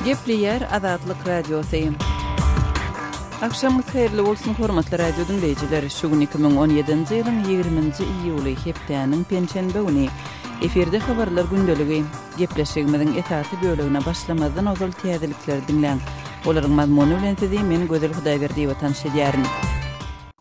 Gepli yer Azatlyk Radiosyň. Akşamyz hayrly bolsun hormatly radio dinleyijiler. Şugun 2017-nji ýylyň 20-nji iýuly hepdeniň pençenbe güni. Eferde habarlar gündeligi. Gepleşigimiziň esasy bölegine başlamadan ozal täzelikler dinleň. Olaryň mazmuny bilen sizi men Gözel Hudaýberdi we tanışdyryn.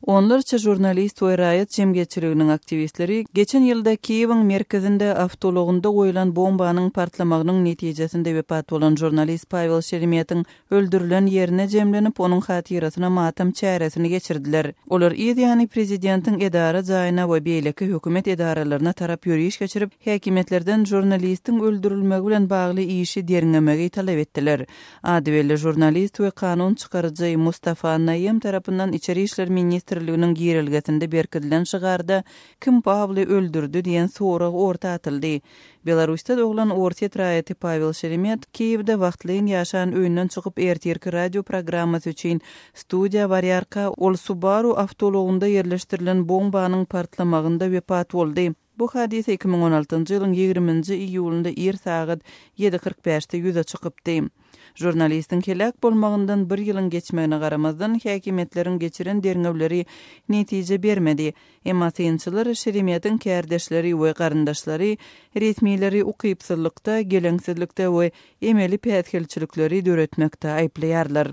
Onlarca jurnalist we raýat jemgyýetçiliginiň aktivistleri geçen ýylda Kiýewiň merkezinde awtologunda goýulan bombanyň partlamagynyň netijesinde wepat bolan jurnalist Pavel Şeremetýewiň öldürilen ýerine jemlenip onuň hatyrasyna matam çäresini geçirdiler. Olar ýa-ni prezidentiň edara jaýyna we beýleki hökümet edaralaryna tarap ýürüýüş geçirip, häkimetlerden jurnalistiň öldürilmegi bilen bagly işi derňemegi talap etdiler. Adwelli jurnalist we kanun çykarjy Mustafa Naýem tarapyndan içeri işler ministrliginiň girilgesinde berkidilen şygarda kim Pavly öldürdü diýen sorag orta atyldy. Belarusda doglan orta raýaty Pavel Şeremet Kiýewde wagtlyň ýaşan öýünden çykyp ertirki radio programmasy üçin studiýa barýarka ol Subaru awtologunda ýerleşdirilen bombanyň partlamagyna wepat boldy. Bu hadise 2016-njy ýylyň 20-nji iýulynda er saat 7:45-de ýüze çykypdy. Jurnalistin helak bolmagyndan bir ýylyň geçmegine garamazdan häkimetleriň geçiren derňewleri netije bermedi. Emma synçylar Şeremetýewiň kärdeşleri we garyndaşlary resmiýetleri ukypsızlykda, geleňsizlikde we emeli pätkelçilikleri döretmekde aýplaýarlar.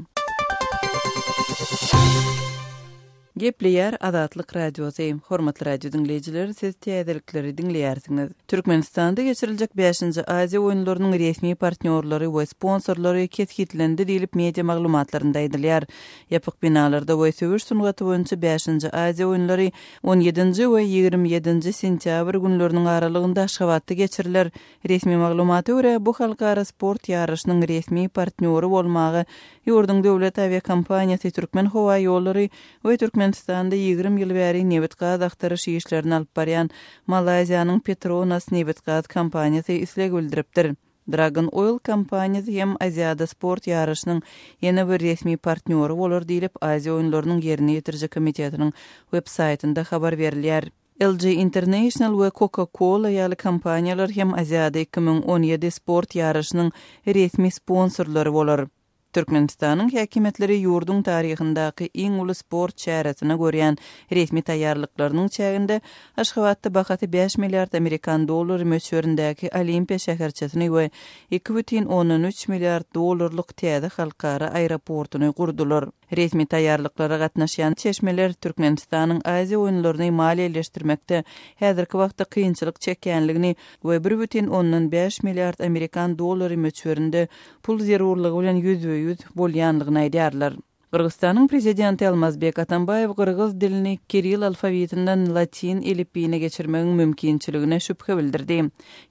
Gepli yer Azatlyk Radiosyň. Hormatly radio dinleyijiler, siz täzelikleri dinleýärsiňiz. Türkmenistanda geçiriljek 5-nji Aziýa oýunlarynyň resmi partnerleri we sponsorlary ketgitlendi diýilip media maglumatlarynda aýdylýar. Ýapyk binalarda we söwüş sungaty boýunça 5-nji Aziýa oýunlary 17-nji we 27-nji sentýabr günleriniň aralygynda Aşgabatda geçiriler. Resmi maglumata görä bu halkara sport ýarışynyň resmi partneri bolmagy ýurdun döwlet aviakompaniýasy Türkmen Howa ýollary we Türkmenistanda 20 ýyl bäri nebit gaz aktaryş işlerini alyp barýan Malaziýanyň Petronas nebit gaz kompaniýasy isleg bildiripdir. Dragon Oil kompaniýasy hem Aziýada sport ýarışynyň ýene bir resmi partneri bolar diýilip Aziýa oýunlarynyň ýerine ýetirjek komitetining web saytynda habar berilýär. LG International we Coca-Cola ýaly kompaniýalar hem Aziýada 2017 sport ýarışynyň resmi sponsorlary bolar. Türkmenistanyň häkimetleri ýurdun taryhyndaky iň uly sport çäresine görýän resmi taýýarlyklarynyň çäginde Aşgabatda bakaty 5 milliard Amerikan dollary möçberindäki Olimpiya şäherçesini we 2,13 milliard dollarlyk täze halkara aeroportuny gurdular. Resmi taýýarlyklara gatnaşýan çeşmeler Türkmenistanyň Aziýa oýunlaryny maliýeleşdirmekde häzirki wagtda kynçylyk çekýänligini we 1,5 milliard Amerikan dollary möçberinde pul zerurlygy bilen yüz bolýanlygyny aýdýarlar. Kırgızstanyň prezidenti Almazbek Atambayew kırgız dilini Kiril alfabetinden Latin elifbiine geçirmegiň mümkinçiligine şüphe bildirdi.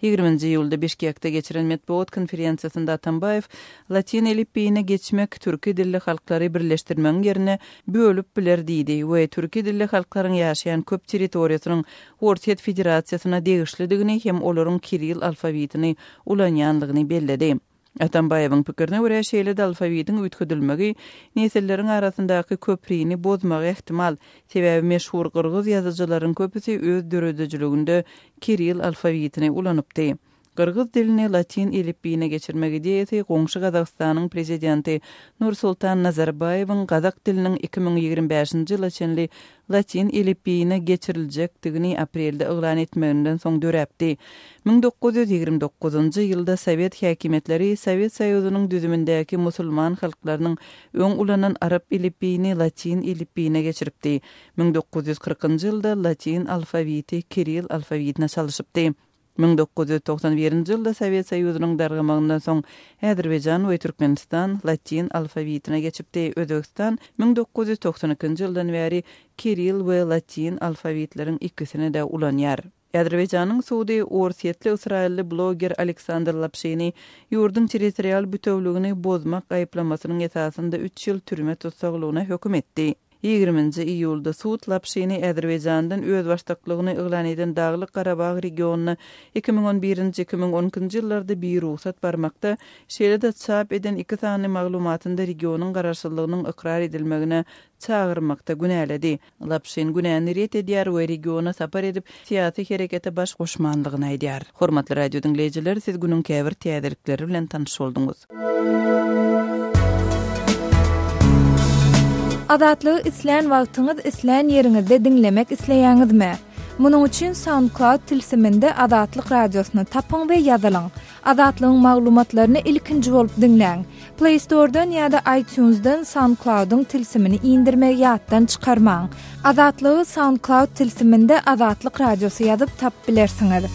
20-nji ýylda Bişkekde geçiren matbuat konferensiýasynda Atambayew Latin elifbiine geçmek türki dilli halklary birleşdirmegiň ýerine bölüp biler diýdi we türki dilli halklaryň ýaşaýan köp territoriýasynyň Orta Federasiýasyna degişlidigini hem olaryň Kiril alfabetini ulanýanlygyny belledi. Atambayewiň pikirine görä şeýle alfabetiň ütküdilmegi nesilleriň arasyndaky köprüni bozmagy ihtimal. Sebäbi meşhur kırgız ýazyjylaryň köpüsi öz döredejliginde Kiril alfabetini ulanypdy. Kırgız dilini Latin elifbiine geçirmegi diýeti goňşy Gazagstanyň prezidenti Nursultan Nazarbayewiň Gazak diliniň 2025-nji ýyla çenli Latin elifbiine geçiriljekdigini aprelde ýylan etmeginden soň döräpdi. 1929-njy ýylda Sowet häkimetleri Sowet Soýuzynyň düzümindäki musulman halklarynyň öň ulanan arab elifbiini Latin elifbiine geçiripdi. 1940-njy ýylda Latin alfabeti Kiril alfabetine çalyşypdy. 1991-nji ýylda Sowet Soýuzynyň dargamagyndan soň Äzerbeýjan we Türkmenistan Latin alfabetine geçipdi. Özbegistan 1992-nji ýyldan bäri Kiril we Latin alfabetleriň ikkisini de ulanýar. Äzerbeýjanyň Suudi Orsiýetli Israilli bloger Aleksandr Lapşeni ýurdun territorial bütewligini bozmak aýplamasynyň esasynda 3 ýyl türme tutsaglygyna höküm etdi. 20-nji iýulda Suud Lapşyny Azerbaýjandan öz başlyklygyny ýylan eden Daglyk Garabag regionuna 2011-2012-nji ýyllarda bir ruhsat barmakda şeýle-de çap eden 2 sany maglumatynda regionyň garaşsyzlygynyň ikrar edilmegine çağırmakda günäledi. Lapşyn günäni ret edýär we regiona sapar edip siýasy herekete baş goşmanlygyny aýdýar. Hormatly radio dinleýijiler, siz günüň käbir täzelikleri bilen tanış bolduňuz. Adatlygy isleýän wagtyňyz isleýän ýeriňizde dinlemek isleýäňizmi? Munuň üçin SoundCloud tilsiminde Adatlyk radiosyny tapyň we ýazylyň. Adatlygyň maglumatlaryny ilkinji bolup dinleň. Play Store'dan ýa-da iTunes'dan SoundCloud'un tilsimini indirmek ýatdan çykarmaň. Adatlygy SoundCloud tilsiminde Adatlyk radiosy ýazyp tap bilersiňiz.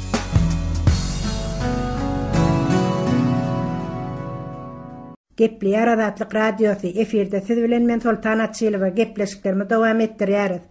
Gepleýär Adatlyk radiosu efirde siz bilen men Sultan Atçylyga gepleşiklerimi dowam etdirýäris.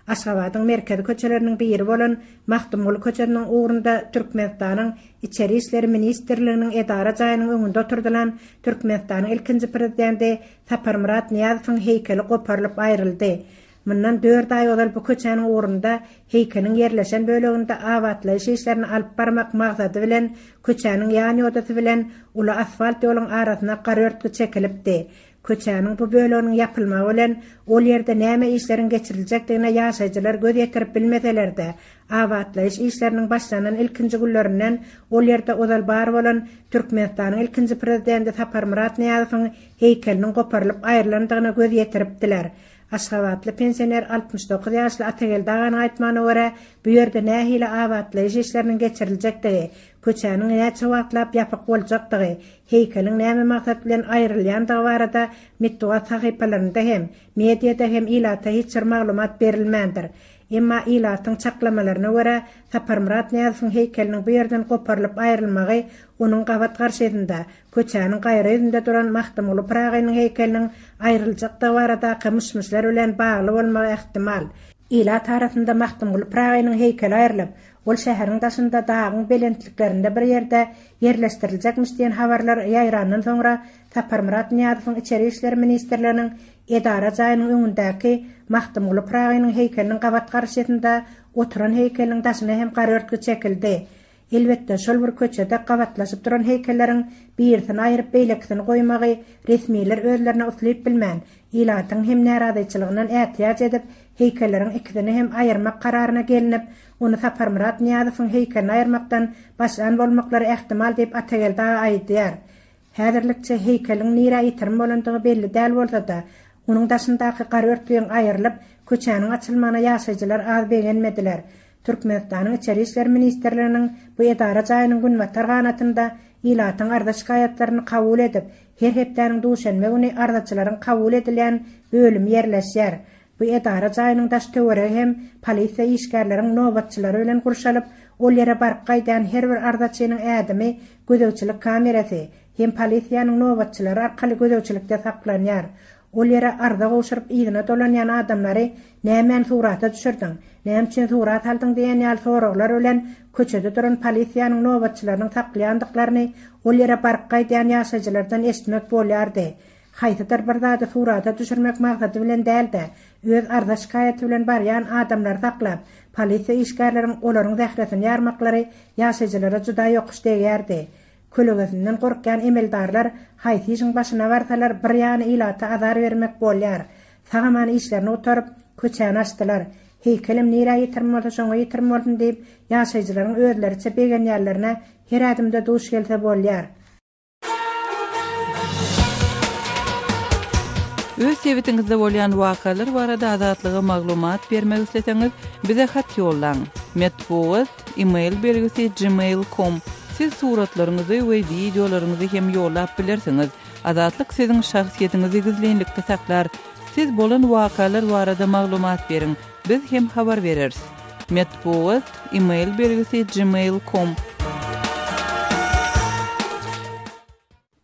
Aşgabatyň merkezi köçeleriniň biri bolan Mahtumul köçesiniň ugrunda Türkmenistanyň içeri işleri ministrliginiň edara jaýynyň öňünde oturdulan Türkmenistanyň ilkinji prezidenti Sapar Murat Niýazowyň heykeli goparlyp aýryldy. Mundan 4 ay ozal bu köçeniň ugrunda heykeliň ýerleşen böleginde awatlaýyş işlerini alyp barmak maksady bilen köçeniň ýany odasy bilen uly asfalt ýoluň arasyna garörtki çekilipdi. Köçeniň bu böleginiň ýapylmagy bilen ol ýerde näme işlerin geçiriljakdygyna ýaşaýjylar göz ýetirip bilmeseler-de, awatlaýyş işleriniň başlanan ilkinji günlerinden ol ýerde ozal bar bolan Türkmenistanyň ilkinji prezidenti Sapar Murat Niýazowyň heykeliniň goparlyp aýrylandygyna göz ýetiripdiler. Aşgabatly pensioner 69 ýaşly Atagel Daganyň aýtmanyna görä, bu ýerde nähili awatlaýyş işleriniň geçiriljakdygy, köçeniň näçe wagtlap ýapyk boljakdygy, heykeliň näme maksat bilen aýrylýandygy barada mittuat sahypalarynda hem mediada hem ilata hiç bir maglumat berilmändir. Emma ilatyň çaklamalaryna görä, Sapar Murat Niýazowyň heykeliniň bu ýerden goparlyp aýrylmagy onuň gawat garşysynda köçeniň gaýry ýerinde duran Mahtumul Pragynyň heykeliniň aýryljakdygy barada kymyşmyşlar bilen bagly bolmagy ähtimal. Ilat arasynda Mahtumul Pragynyň heykeli aýrylyp, ol şäheriň daşynda dagyň belentliklerinde bir ýerde ýerleşdiriljekmiş diýen habarlar ýaýrandan soňra Sapar Murat Niýazowyň içeri işleri ministrliginiň edara jaýynyň öňündäki Mahtumul Pragynyň heykeliniň gawat garşysynda oturan heykeliň daşyna hem garörtki çekildi. Elbetde şol bir köçede gawatlaşyp duran heykelleriň birini aýryp beýleksini goýmagy resmiler özlerine utlyp bilmän, ilatyň hem näradyçylygynyň ähtiýaç edip heykelleriň ikisini hem aýyrmak kararyna gelinip, onu Sapar Murat Niýazowyň heykelini aýyrmakdan başlan bolmaklary ähtimal diýip Atagel Daga aýdýar. Häzirlikçe heykeliň nira ýitirme bolandygy belli däl bolsa-da, onuň daşyndaky garörtligiň aýrylyp, köçeniň açylmagyna ýaşaýjylar az beğenmediler. Türkmenistanyň içeri işler ministrliginiň bu edara jaýynyň günbatar ganatynda ilatyň arda şikaýatlaryny kabul edip, her hepdeniň duşanma güni ardaçylaryň kabul edilýän bölüm ýerleşýär. Bu edara jaýynyň daş töwere hem polisiýa işgärleriň nobatçylary bilen gurşalyp, ol ýere bark gaýdan her bir ardaçynyň ädimi gödöwçilik kamerasy hem polisiýanyň nobatçylary arkaly gödöwçilikde saklanýar. Ol ýere arda goşuryp ýygyna dolanýan adamlary nämen surata düşürdiň, näme surat aldyň diýen ýaly soraglar bilen köçede duran polisiýanyň nobatçylarynyň saklaýandyklaryny ol ýere bark gaýdan ýaşaýjylardan eşitmek bolýardy. Haýtatar bir zady surata düşürmek maksady bilen däl-de, öz arda şikaýaty bilen barýan adamlar saklap, polisiýa işgärleriň olaryň zähretini ýarmaklary ýaşaýjylara juda ýokuş degýärdi. Kölөгesinden korkyan emeldarlar haýsy işiň başyna barsalar bir ýany ilata azar bermek bolýar. Sagaman işlerini otaryp köçeni açdylar. Heykelim nira ýetirme bolsa şoňa ýetirme boldum diýip ýaşaýjylaryň özleriçe begen ýerlerine her adymda duş gelse bolýar. Öz sebetiňizde bolýan wakalar barada azatlyga maglumat bermek isleseňiz, bize hat ýollaň. Metbuat email belgisi gmail.com. Siz suratlaryňyzy we videolaryňyzy hem ýollap bilersiňiz. Azatlyk siziň şahsiýetiňizi gizlenlikde saklar. Siz bolan wakalar barada maglumat beriň. Biz hem habar bereriz. Metbuat email belgisi gmail.com.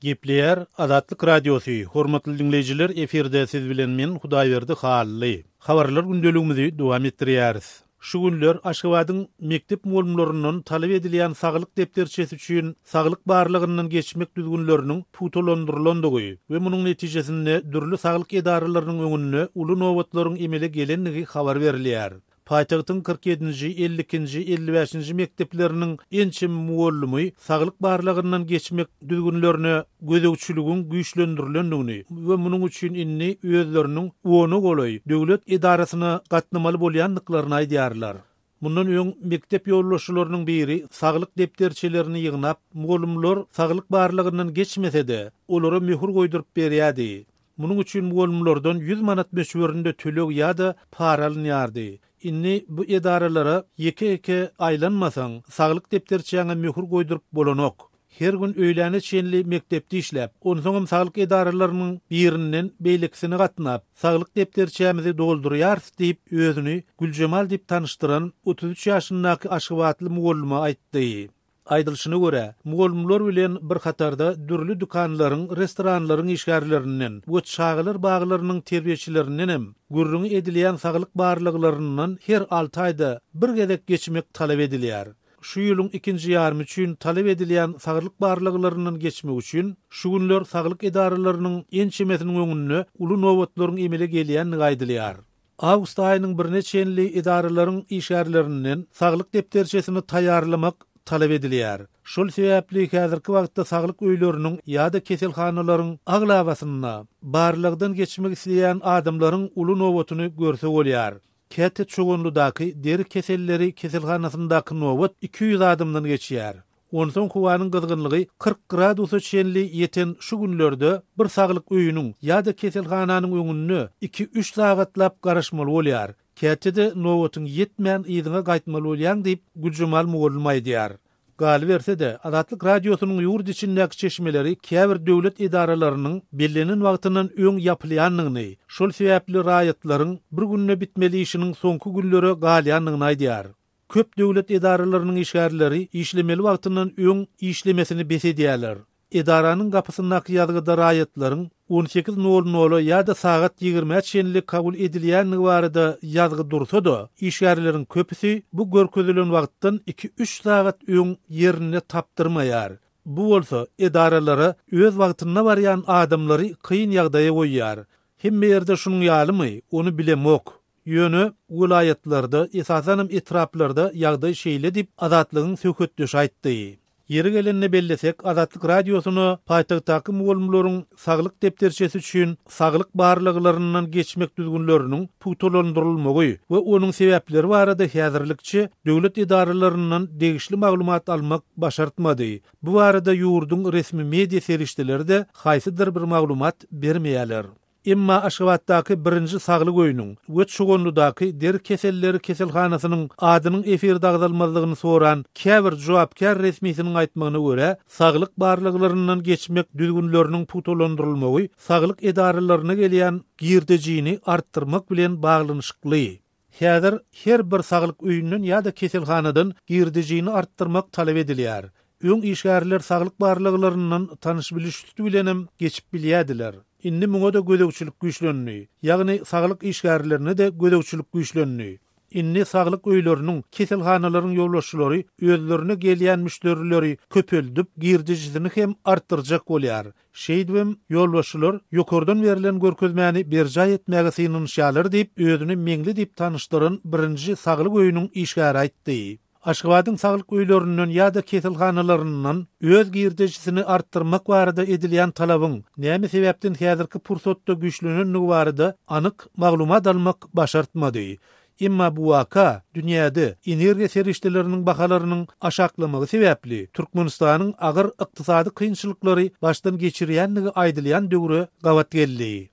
Gepleýär Adatlyk radiosu. Hormatly dinleýijiler, eferde siz bilen men Hudaýberdi Hally. Habarlar gündeligimizi dowam etdirýäris. Şu günler Aşgabatyň mektep muallimlerinden talep edilen saglyk depterçesi üçin saglyk barlygyndan geçmek düzgünleriniň putolandyrylanyny we munyň netijesinde dürli saglyk edaralarynyň öňünde uly nowatlaryň emele gelenligi habar berilýär. Paýtagtyň 47-nji, 52-nji, 55-nji mektepleriniň ençe muallimy saglyk barlygyndan geçmek düzgünlerine gözegçiligiň güýçlendirilendigini we munyň üçin inni özleriniň ony golaý döwlet edarasyna gatnamaly bolýanlyklaryny aýdýarlar. Mundan öň mektep ýollaşylarynyň biri saglyk depterçelerini ýygnap, muallimler saglyk barlygyndan geçmese-de olara möhür goýduryp berýärdi. Munyň üçin muallimlerden 100 manat meşwerinde tölek ýa-da para alynýardy. Inni bu edaralara eke aylanmasaň saglyk depterçeňe möhür goýduryp bolanok. Her gün öýläne çenli mektepde işläp, onsoňam saglyk edaralarynyň birinden beýleksini gatnap, saglyk depterçämizi doldurýar diýip özüni Güljemal diýip tanıştyran 33 ýaşyndaky Aşgabatly muallima aýtdy. Aýdylyşyna görä, muallimler bilen bir hatarda dürli dukanlaryň, restoranlaryň işgärlerinden, bu çağılar baglarynyň terbiýeçilerinden gürrüňi edilýän saglyk barlyklarynyň her 6 aýda bir gezek geçmek talep edilýär. Şu ýylyň 2-nji ýarmy üçin talep edilýän saglyk barlyklarynyň geçmek üçin şu günler saglyk edaralarynyň ençemesiniň öňünde uly nowatlaryň emele gelýänligi aýdylýar. Awgust aýynyň birine çenli edaralaryň işgärlerinden saglyk depterçesini taýýarlamak talep edilýär. Şol sebäpli häzirki wagtda saglyk öýleriniň ýa-da keselhanalaryň aglawasyna barlygdan geçmek isleýän adamlaryň uly nowatyny görse bolýar. Käte çoğunludaky deri keselleri keselhanasyndaky nowat 200 adamdan geçýär. Onsoň howanyň gyzgynlygy 40 gradusa çenli ýeten şu günlerde bir saglyk öýüniň ýa-da keselhananyň öňünde 2-3 sagatlap garaşmaly bolýar. Kätede nowatyň ýetmän ýygyna gaýtmaly bolýan diýip Güljemal muallim aýdýar. Gal berse-de Adatlyk radiosynyň ýurt içindäki çeşmeleri käbir döwlet edaralarynyň bellenen wagtyndan öň ýapylýanlygyny, şol sebäpli raýatlaryň bir günne bitmeli işiniň soňky günleri galýanlygyny aýdýar. Köp döwlet edaralarynyň işgärleri işlemeli wagtyndan öň işlemesini besedýärler. Edaranyň gapysyndaky ýazgyda raýatlaryň 18:00 ýa-da sagat 20 çenlik kabul edilýänligi barada ýazgy dursa-da, işgärlerin köpüsi bu görkezülen wagtdan 2-3 sagat öň ýerine tapdyrmaýar. Bu bolsa edaralara öz wagtyna barýan adamlary kıyın ýagdaýa goýýar. Hemme ýerde şunuň ýalymy, onu bilemok. Ýöne vilayatlarda, esasanam etraplarda ýagdaý şeýle diýip Azatlygyň söhbetdeşi aýtdy. Yeri gelenine bellesek, Adatlyk radiosyny paýtagtdaky muallimleriň saglyk depterçesi üçin saglyk barlyklarynyň geçmek düzgünleriniň putolandyrylmagy we onuň sebäpleri barada häzirlikçi döwlet edaralarynyň degişli maglumat almak başartmady. Bu barada ýurduň resmi media serişdeleri de haýsydyr bir maglumat bermeýärler. Emma Aşgabatdaky 1-nji saglyk öýüniň we çoğunludaky der keselleri keselhanasynyň adynyň efirde agdalmazlygyny soran käbir jogapkar resmisiniň aýtmagyna görä, saglyk barlyklarynyň geçmek düzgünleriniň putolandyrylmagy saglyk edaralaryna gelýän girdejini artdyrmak bilen baglanyşykly. Häzir her bir saglyk öýüniň ýa-da keselhanadan girdejini artdyrmak talep edilýär. Öň işgärler saglyk barlyklarynyň tanyş bilişdi bilenem geçip bilýärdiler. Inni muňa da gözegçilik güýçlenýär. Ýagny saglyk işgärlerine de gözegçilik güýçlenýär. Inni saglyk öýleriniň keselhanalaryň ýollaşçylary özlerine gelýän müşterileri köpeldip girdijisini hem artdyrjak bolýar. Şeýdibem ýollaşçylar ýokardan berilen görkezmäni berja etmäge synynşýarlar diýip özüni meňli diýip tanıştyran 1-nji saglyk öýüniň işgäri aýtdy. Aşgabatyň saglyk öýlerinden ýa-da keselhanalarynyň öz girdejisini artdyrmak barada edilýän talabyň näme sebäpden häzirki pursatda güýçlenenligi barada anyk maglumat almak başartmady. Emma bu waka dünýäde energiýa serişdeleriniň bahalarynyň aşaklamagy sebäpli Türkmenistanyň agyr ykdysady kynçylyklary başdan geçirýänligi aýdylýan döwre gawat geldi.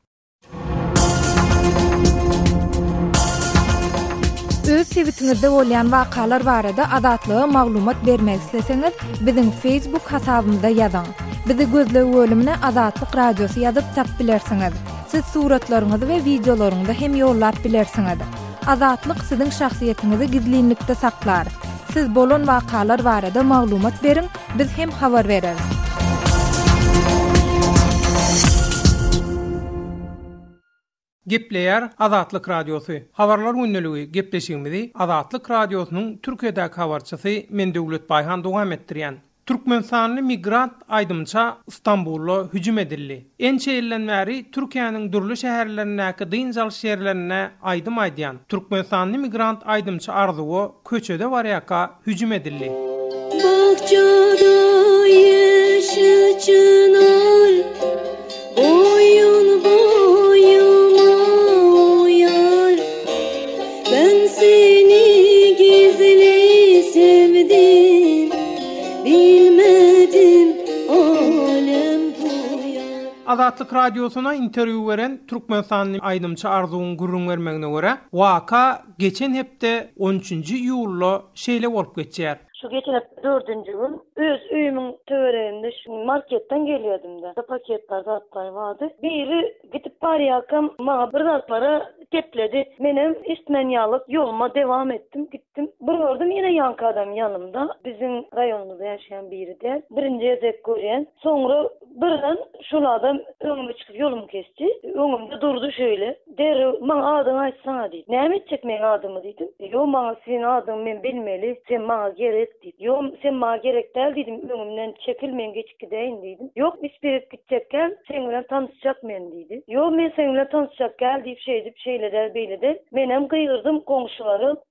Öz sebitinizde bolýan wakalar barada Adatlyga maglumat bermek isleseňiz, biziň Facebook hasabymyzda ýazyň. Bizi gözlegi bölümine Adatlyk radiosu ýazyp tap bilersiňiz. Siz suratlaryňyzy we videolaryňyzy hem ýollap bilersiňiz. Adatlyk siziň şahsiýetiniňizi gizlinlikde saklar. Siz bolan wakalar barada maglumat beriň, biz hem habar bereriz. Gepleyer Azatlyk Radiosu. Habarlar günneligi gepleşigimizi Azatlyk Radiosynyň Türkiýedäki habarçysy Mendewlet Baýhan dowam etdirýän. Türkmenistanly migrant aýdymça İstanbul'a hüjüm edildi. Ençe ýyldan bäri Türkiýanyň durly şäherlerindäki dynjal şäherlerine aýdym aýdýan Türkmenistanly migrant aýdymça Arzuw köçede barýaka hüjüm edildi. Bahçada yeşil çınar, boyun boyuma uyar. Ben seni gizli sevdim, bilmedim alem duyar. Azatlyk Radiosyna interwýu beren Türkmenistanly aýdymça Arzuwyň gurrun bermegine görä, waka geçen hepde 13-nji ýulla şeýle bolup geçýär. Şu geçen hafta 4-nji gün öz üýümiň töwereginde şu marketten gelýärdim da. Paketler zatlar vardı. Biri gidip barýakam maňa bir zat para tepledi. Menem istmenýalyk ýoluma dewam etdim, gittim. Bir gördüm ýene ýanky adam ýanymda. Bizim raýonumuzda ýaşaýan biri der. Birinji ezek görýän. Soňra birden şol adam öňüme çykyp ýolumy kesdi. Öňümde durdy şöyle. Der maňa adyňy aýtsaňa diýdi. Näme etjek meň adymy diýdim. Ýok maňa seň adyň men bilmeli. Sen maňa gerek diýdi. Ýok sen maňa gerek däl diýdim. Öňümden çekil men geçip gideýin diýdim. Ýok isperip gitjekkäl sen bilen tanışjak men diýdi. Ýok men sen bilen tanışjak gel diýip şeýleder beýleder. Menem gyýyrdım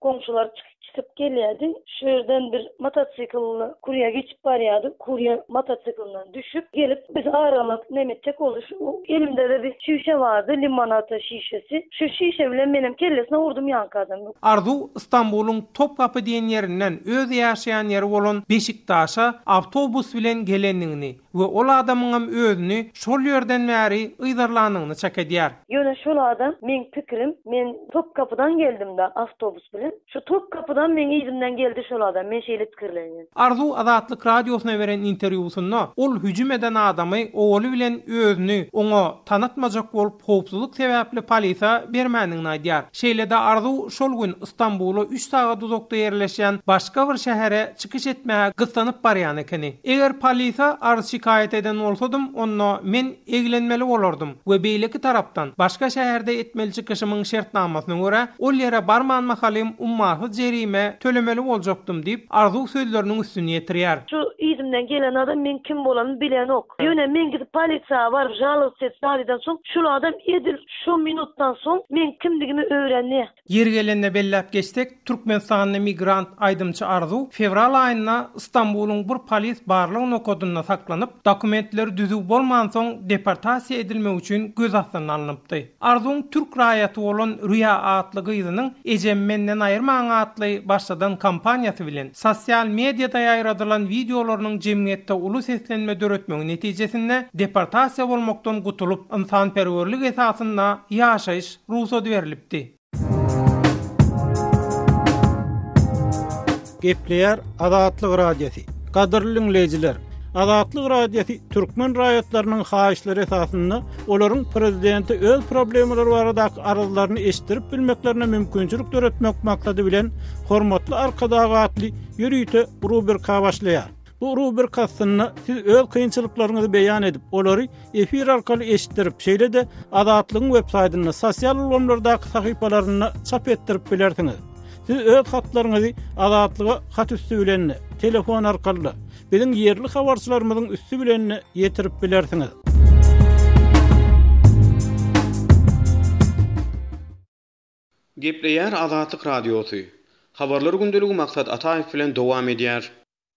komşular çıkıp gelýärdi. Şerden bir mototsikl kurya geçip barýardy. Kurya mototsikldan düşüp gelip biz aralap nemetjek oldu. Elimde de bir şişe vardı, limonata şişesi. Şu şişe bilen menem kellesine vurdum ýanky adamı. Arzuw İstanbul'un Topkapı diýen ýerinden öz ýaşaýan ýeri bolan Beşiktaşa awtobus bilen gelendigini we ol adamyň özüni şol ýerden bäri ýydarlanyny çak edýär. Ýöne şol adam men pikirim, men Topkapıdan geldim da awtobus bilen. Şu Topkapıdan men ýerimden geldi şol adam. Men şeýle pikirlenýän. Arzuw Azatlyk Radiosyna beren interwýusynda ol hüjüm eden adamy oğlu bilen özüni oňa tanatmajak bolup howpsuzlyk sebäpli polisa bermändigini aýdýar. Şeýle-de Arzuw şol gün İstanbul'a 3 sagat uzakda ýerleşýän başga bir şähere çykyş etmäge gystanyp barýan ekeni. Eger polisa arz şikayet eden bolsadym, onda men eglenmeli bolardym we beýleki tarapdan başga şäherde etmeli çykyşymyň şertnamasyna görä ol ýere barman mahalym ummahy jerime tölemeli boljakdym diýip Arzuw sözleriniň üstüne ýetirýär. Şu ýerimden gelen adam men kim bolanyny bilen ok. Ýöne men gidip polisiýa baryp jalyk etdiňden soň şu adam edil şu minutdan soň men kimdigimi öwrenýär. Yer gelende bellap geçtik. Türkmenistanly migrant aýdymça Arzuw fevral aýynda İstanbul'un bir polis barlyk nokoduna saklanyp dokumentleri düzük bolman soň deportasiýa edilmek üçin göz astyna alınıpdy. Arzuwň türk raýaty bolan Rüýa adly gyzynyň ejem menden aýyrmaň adly başladan kampaniýasy bilen sosial mediada ýaýradylan videolarynyň jemgyýetde uly seslenme döretmegi netijesinde deportasiýa bolmakdan gutulup insanperwerlik esasynda ýaşaýyş ruhsat berilipdi. Gepleyer Azatlyk Radiosu. Gadyrly dinleýijiler, Azatlyk Radiosu türkmen raýatlarynyň haýyşlary esasynda olaryň prezidenti öz problemleri baradaky arazlaryny eşitdirip bilmeklerine mümkinçilik döretmek maksady bilen hormatly arkadagy atly ýürüýte rubrika başlaýar. Bu rubrikasyna siz öz kynçylyklaryňyzy beýan edip, olary efir arkaly eşitdirip, şeýle-de Azatlygyň web saýtyna, sosial ulamlardaky sahypalaryna çap etdirip bilersiňiz. Siz öz hatlaryňyzy Azatlyga hat üstü bilen, telefon arkaly, biziň ýerli habarçylarymyzyň üstü bilen ýetirip bilersiňiz. Gepleyer Azatlyk Radiosu. Habarlar gündeligi maksat Ataýew bilen dowam edýär.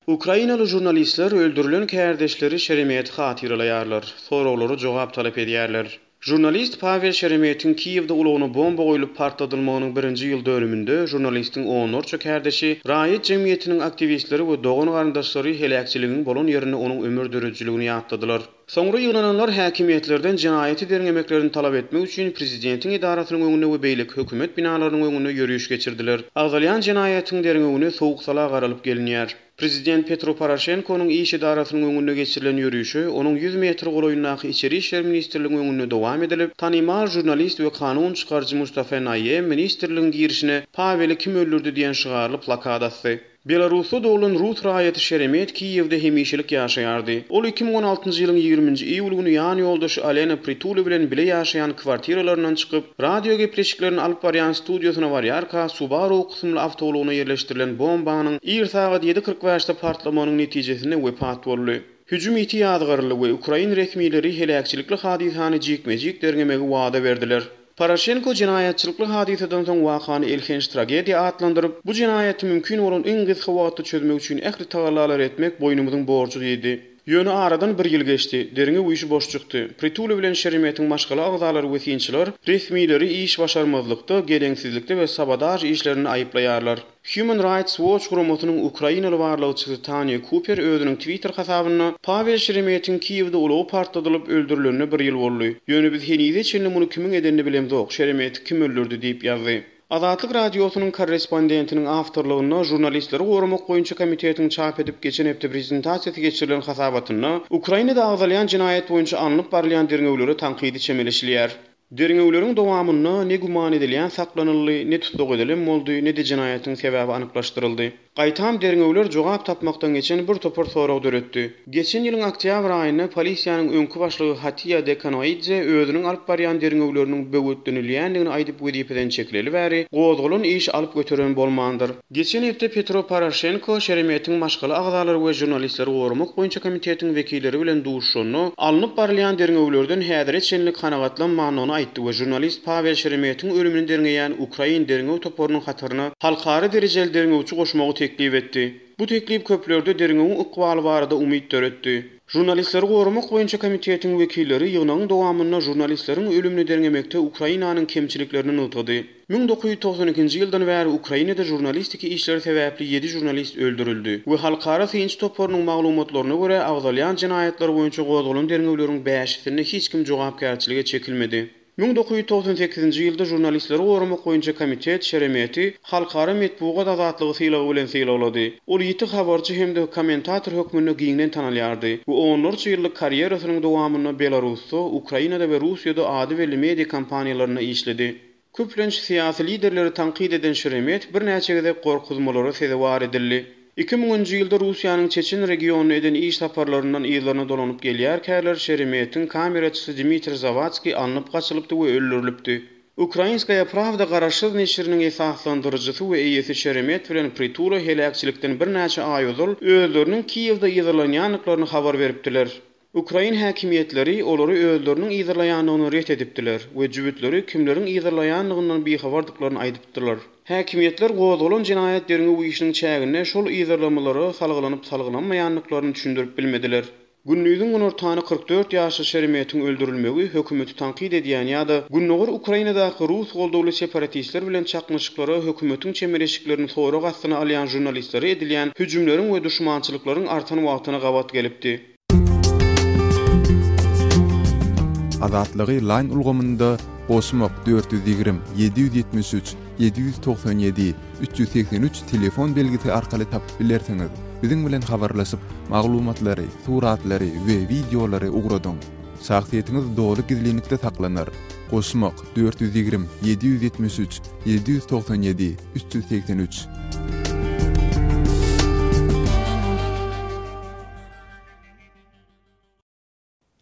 Ukrainaly jurnalistler öldürülen kärdeşleri Şeremet hatyrlaýarlar. Soraglary jogap talap edýärler. Jurnalist Pavel Şeremet'in Kiýewde ulugyna bomba goýulyp partladylmagynyň 1-nji ýyl döwrüminde jurnalistiň oňorça kärdeşi raýat jemgyýetiniň aktivistleri we dogan garandaşlary helakçylygyň bolan ýerine onuň ömür dörejçiligini ýatladylar. Soňra ýyglananlar häkimetlerden jinaýaty derňemeklerini talap etmek üçin prezidentiň idarasynyň öňüne we beýlik hökümet binalarynyň öňüne ýürüýüş geçirdiler. Agzalyan jinaýatyň derňemegine soğuk sala garalyp gelinýär. Prezident Petro Poroshenko'nun iş idarasının öňünde geçirilen ýürüýüşi onuň 100 metr goloýundaky Içeri işler ministrliginiň öňünde dowam edilip, tanymar jurnalist we kanun çykarjy Mustafa Naýew ministrligiň girişine Paweli kim öldürdi diýen şygarly plakat asdy. Belarusda doğulan Rus raýaty Şeremet Kiýewde hemişelik ýaşaýardy. Ol 2016-njy ýylyň 20-nji iýul güni ýany ýoldaşy Alena Pritulow bilen bile ýaşaýan kwartiralaryndan çykyp, radio gepleşiklerini alyp barýan studiosuna barýarka Subaru kysymly awtobulugyna ýerleşdirilen bombanyň 7:45-de partlamanyň netijesinde wepat boldy. Hüjüm iti ýadgarly we Ukraina resmileri helakçylikli hadisany jikmejik dergemegi wada berdiler. Poroshenko jinaýatçylykly hadiseden soň wakany ilginç tragediýa adlandyryp, bu jinaýaty mümkin bolan iň gysga wagtda çözmek üçin ähli tagallalar etmek boýnumyzyň borçy diýdi. Ýöne aradan 1 ýyl geçdi. Derine bu işi boş çykdy. Pritulow bilen Şeremetin maşgala agzalary wesiňçiler resmileri iş başarmazlykda, geleňsizlikde we sabotaj işlerini aýyplaýarlar. Human Rights Watch guramatynyň Ukrainaly barlygçysy Tanya Cooper özüniň Twitter hasabyna Pavel Şeremetin Kiýewde ulugy partladylyp öldürilenine 1 ýyl boldy. Ýöne biz henize çenli muny kimin edenini bilemzok. Şeremet kim öldürdi diýip ýazdy. Azatlyk radiosynyň korrespondentiniň awtorlygyna jurnalistleri gorumak goýunça komitetiň çap edip geçen hepde prezentasiýasy geçirilen hasabatyna Ukrainada agzalyan jinaýat boýunça anylyp barlayan derňewleri tanqidi çemeleşilýär. Derňewleriň dowamyna ne guman edilýän saklanyldy, ne tutduk edilen boldy, ne de jinaýatyň sebäbi anyklaşdyryldy. Gaýtam derňewler jogap tapmakdan geçen bir topar sorag döretdi. Geçen ýylyň oktýabr aýyna polisiýanyň öňkü başlygy Hatiya Dekanoidze özüniň alyp barýan derňewleriniň böwütlenilýändigini aýdyp wediýipeden çekileli bäri, gozgulun iş alyp götüren bolmandyr. Geçen hepde Petro Poroshenko Şeremetiň maşgala agzalary we jurnalistleri gorumak goýunça komitetiň wekilleri bilen duşuşyny alınıp barlayan derňewlerden häzir etçenlik kanagatlanmanyny aýtdy we jurnalist Pavel Şeremetiň ölümini derňeýän Ukraina derňew toporunyň hatyryna halkary derejeli derňewçi goşmagy teklip etdi. Bu teklip köplerde derňewiň ykbaly barada umyt döretdi. Jurnalistleri gorumak goýunça komitetiň wekilleri ýygynyň dowamyna jurnalistleriň ölümini derňemekde Ukrainanyň kemçiliklerini ýytdy. 1992-nji ýyldan bäri Ukrainada jurnalistiki işleri sebäpli 7 jurnalist öldürildi we halkara synç toporunyň maglumatlaryna görä agzalyan jinaýatlar boýunça gozgulan derňewleriň 5-sinde hiç kim jogapkärçilige çekilmedi. 1998-nji ýylda jurnalistleri gorumak goýunça komitet Şeremeti halkara medeniýet azatlygy sylagy bilen sylaglady. Ol ýiti habarçy hemde kommentator hökmüne giňden tanalýardy. Bu onlarca ýyllyk karýerasynyň dowamyna Belarusda, Ukrainada we Russiýada ady belli media kampaniýalaryna işledi. Köplenç siyasi liderleri tanqid eden Şeremet bir näçe gezek gorkuzmalary sezewar edildi. 2010-njy ýylda Russiýanyň Çeçen regionuny eden iş saparlaryndan ýyllaryna dolanyp gelýärkäler Şeremetin kameraçysy Dmitri Zavatski alınıp gaçylypdy we öldürilipdi. Ukrainskaya Pravda garaşsyz neşriniň esaslandyrjysy we eýesi Şeremet bilen Pritulow helakçylikden bir näçe aý ozal özleriniň Kiýewde ýyzyrlanýanlyklaryny habar beripdiler. Ukrain häkimiýetleri olary özleriniň ýyzyrlaýanlygyny ret edipdiler we jübütleri kimleriň ýyzyrlaýanlygyndan bihabardyklaryny aýdypdylar. Häkimiýetler gozgulan jinaýatlaryň bu işiniň çägine şol ýyzyrlamalary salgylanyp salgynanmaýanlyklaryny düşündirip bilmediler. Günnüzün ortany 44 ýaşly Şeremetiň öldürilmegi hökümeti tanqid edýän ýa-da günnogur Ukrainadaky Rus goldagly separatistler bilen çaknyşyklary hökümetiň çemeleşiklerini sorak astyna alýan jurnalistleri edilýän hüjümleriň we düşmançylyklaryň artan wagtyna gabat gelipdi. Azatlygy line ulgamynda Osmok 420 773 797 383 telefon belgisi arkaly tapyp bilersiňiz. Biziň bilen habarlaşyp maglumatlary, suratlary we videolary ugradyň. Şahsiýetiňiz dogry gizlilikde saklanır. Osmok 420 773 797 383.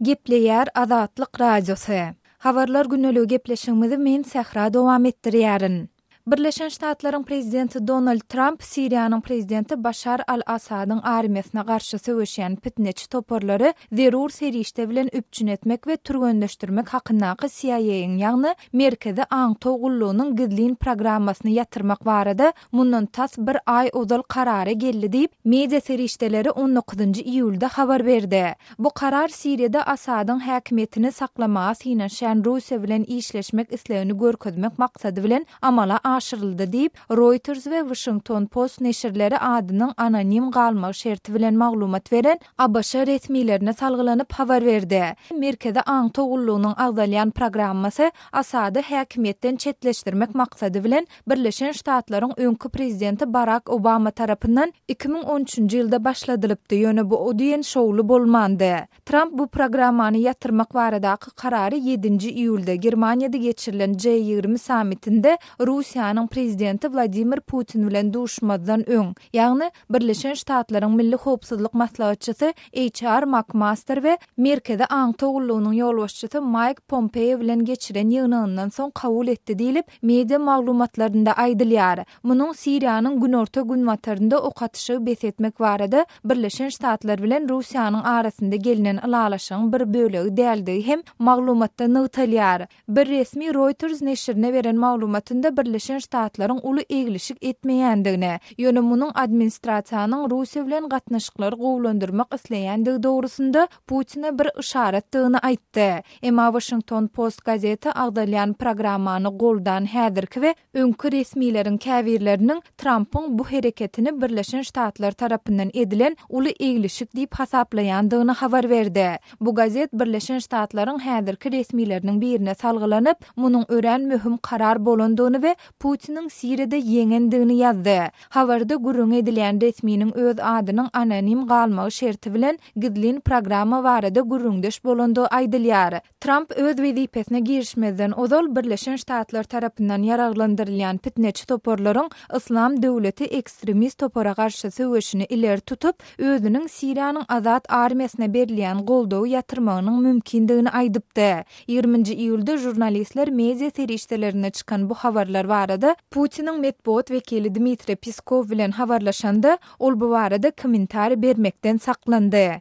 Gepleýär Azatlyk Radiosy. Habarlar günneligi gepleşigimizi men Sahra dowam etdirýärin. Birleşen Ştatlaryň prezidenti Donald Trump Siriýanyň prezidenti Bashar al-Asadyň armiýasyna garşy söwüşýän pitneçi toporlary zerur serişde bilen üpçün etmek we türgenleşdirmek hakyndaky CIA-iň ýagny merkezi aňtogullugynyň gizlin programmasyny ýatyrmak barada mundan tas bir ay ozal karary geldi diýip media serişdeleri 19-njy iýulda habar berdi. Bu karar Siriýada Asadyň häkimetini saklamagy synaşan Russiýa bilen işleşmek islegini görkezmek maksady bilen amala aşyryldy diýip Reuters we Washington Post neşirleri adynyň anonim galmagy şerti bilen maglumat beren ABŞ resmiýetlerine salgylanyp habar berdi. Merkezi aňtogullugynyň agzalyan programmasy Asady häkimetden çetleşdirmek maksady bilen Birleşen Ştatlaryň öňkü prezidenti Barack Obama tarapyndan 2013-nji ýylda başladylypdy. Ýöne bu odiýen şowly bolmandy. Trump bu programmany ýatyrmak baradaky karary 7-nji iýulda Germaniýada geçirilen G20 sammitinde Russiýa Russiýanyň prezidenti Vladimir Putin bilen duşmadan öň, ýagny Birleşen Ştatlaryň Milli Howpsuzlyk maslahatçysy H.R. McMaster we Merkezi Aň Togullugynyň ýolbaşçysy Mike Pompeo bilen geçiren ýygnyndan soň kabul etdi diýilip media maglumatlarynda aýdylýar. Munyň Siriýanyň günorta günwatarynda ok atışy besetmek barada Birleşen Ştatlar bilen Russiýanyň arasynda gelinen alalaşyň bir bölegi däldi hem maglumatda nöwtalýar. Bir resmi Reuters neşrine beren maglumatynda Birleşen Ştatlaryň uly egilişik etmeýändigine, ýöne munyň administrasiýanyň Russiýa bilen gatnaşyklary gowlandyrmak isleýändigi dogrusunda Putin'e bir işaretdigini aýtdy. Emma Washington Post gazeti agdalýan programmany goldan häzirki we öňkü resmiýlerin käbirleriniň Trump'yň bu hereketini Birleşen Ştatlar tarapyndan edilen uly egilişik diýip hasaplaýandygyny habar berdi. Bu gazet Birleşen Ştatlaryň häzirki resmiýleriniň birine salgylanyp, munyň ören möhüm karar bolandygyny we Putiniň Siriýede ýeňendigini ýazdy. Habarda gurrun edilen resmiýiniň öz adynyň anonim galmagy şerti bilen gidlin programma barada gurrundeş bolandygy aýdylýar. Trump öz wezipesine girişmeden ozal Birleşen Ştatlar tarapyndan yaraglandyrylýan fitneçi toporlaryň İslam döwleti ekstremist topora garşy söwüşini ileri tutup, özüniň Siriýanyň azat armiýasyna berilýän goldawy ýatyrmagynyň mümkindigini aýdypdy. 20-nji iýulda jurnalistler media serişdelerine çıkan bu habarlar barada Putiniň metbuat wekili Dmitri Peskov bilen habarlaşanda ol bu barada kommentar bermekden saklandy.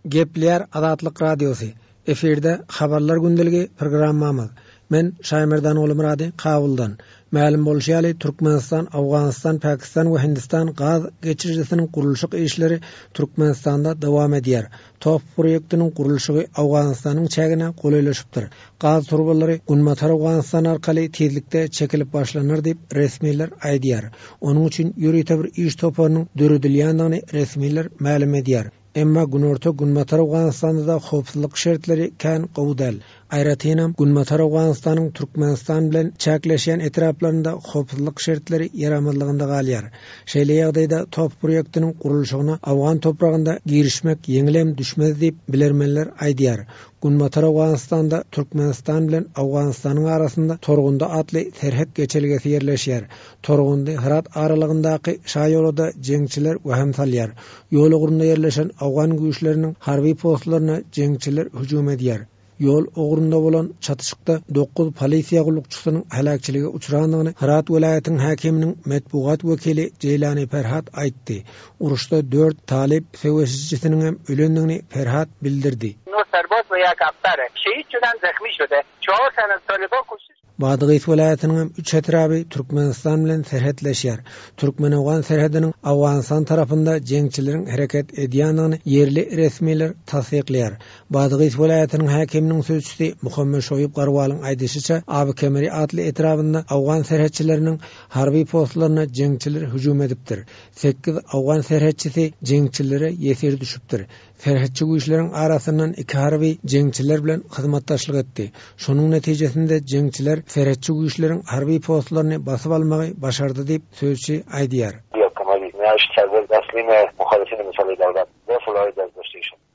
Gepler Azatlyk Radiosu. Eferde habarlar gündeligi programmamyz. Men Şaýmerdan oly Murady Kabuldan. Ma'lum bolýaly Türkmenistan, Awganistan, Pakistan we Hindistan gaz geçirjisiniň gurulşy işleri Türkmenistanda dowam edýär. Top proýektiniň gurulşy Awganistanyň çägine goýulypdyr. Gaz turbalary Gunmatar Awganistan arkaly tezlikde çekilip başlanır diýip resmiýetler aýdýar. Onuň üçin ýürüýte bir iş toparynyň döredilýändigini resmiýetler ma'lum edýär. Emma günorta Gunmatar Awganistanda howpsuzlyk şertleri kän gowdal. Aýratynam Gunmatar Awganistanyň Türkmenistan bilen çäkleşen etraplarynda howpsuzlyk şertleri yaramazlygynda galýar. Şeýle ýagdaýda top proýektiniň gurulşygyna Awgan topragynda girişmek ýeňilem düşmez diýip bilermenler aýdýar. Gunmatar Awganistanda Türkmenistan bilen Awganistanyň arasynda Torgunda atly serhet geçelgesi ýerleşýär. Torgundy Herat aralygyndaky şaýolada jeňçiler waham salýar. Ýol ugurunda ýerleşen Awgan güýçleriniň harby postlaryna jeňçiler hüjum edýär. Yol ogurunda bolan çatışykda 9 polisiýa gullukçysynyň halakçylyga uçrandygyny Herat welaýatynyň hakiminiň metbuat wekili Ceylani Ferhat aýtdy. Uruşda 4 talip söwüşçisiniň hem ölendigini Ferhat bildirdi. Serbaz ve yak aftare şehit şudan zahmi şude. Çoğu sene talaba koşuş. Badygyş welaýatynyň 3 etraby Türkmenistan bilen serhetleşýär. Türkmen-Awgan serhediniň Awganistan tarapynda jeňçileriň hereket edýändigini yerli resmiýetler tasdikleýär. Badygyş welaýatynyň hakiminiň sözçüsi Muhammed Şoýup Garwalyň aýdysýça, Abi Kemeri atly etrapynda Awgan serhetçileriniň harby postlaryna jeňçiler hüjum edipdir. 8 Awgan serhetçisi jeňçilere ýesir düşüpdir. Serhetçi güýçleriň arasyndan 2 harby jeňçiler bilen hyzmatdaşlyk etdi. Şonuň netijesinde jeňçiler serhetçi güýçleriň harby postlaryny basyp almagy başardy diýip sözçi aýdýar.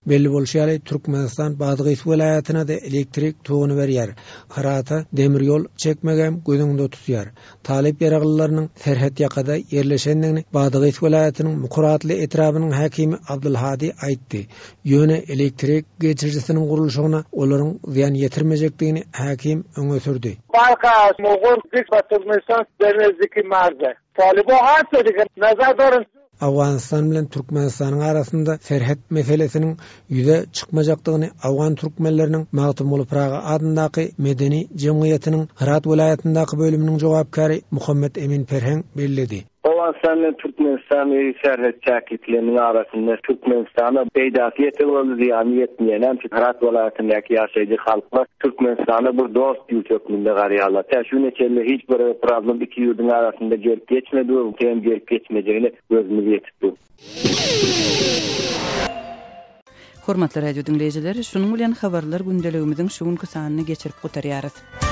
Belli bolşýaly Türkmenistan Badygyş welaýatyna da elektrik toguny berýär. Harata demir ýol çekmegem gözüňde tutýar. Talip ýaraglylarynyň serhet ýakada ýerleşendigini Badygyş welaýatynyň mukuratly etrabynyň hakimi Abdulhadi aýtdy. Ýöne elektrik geçirjisiniň gurulşygyna olaryň ziýan ýetirmejekdigini hakim öňe sürdi. Balka moğol Türkmenistan denizdeki marza. Taliban hatırlığı nazardan Awganistan bilen Türkmenistanyň arasynda serhet meselesiniň ýüze çykmajakdygyny Awgan türkmenleriniň Magtym Ulpraga adyndaky medeni jemgyýetiniň Herat welaýatyndaky bölüminiň jogapkary Muhammed Emin Perhen bellädi. Awganistan'la Türkmenistan'ı serhet çäkitleriniň arasynda Türkmenistan'a beýdatyýeti boldy diýany ýetmeýän Herat welaýatyndaky ýaşaýjy halklar Türkmenistan'a bir dost ýurtmynda garýarlar. Täşüne kelle hiç bir problem iki ýurdyň arasynda gelip geçmedi, hem gelip geçmejegini gözümiz ýetipdi. Hormatly radio dinleýijiler, şunuň bilen habarlar gündeligimiziň şu günkü sanyny geçirip gotarýarys.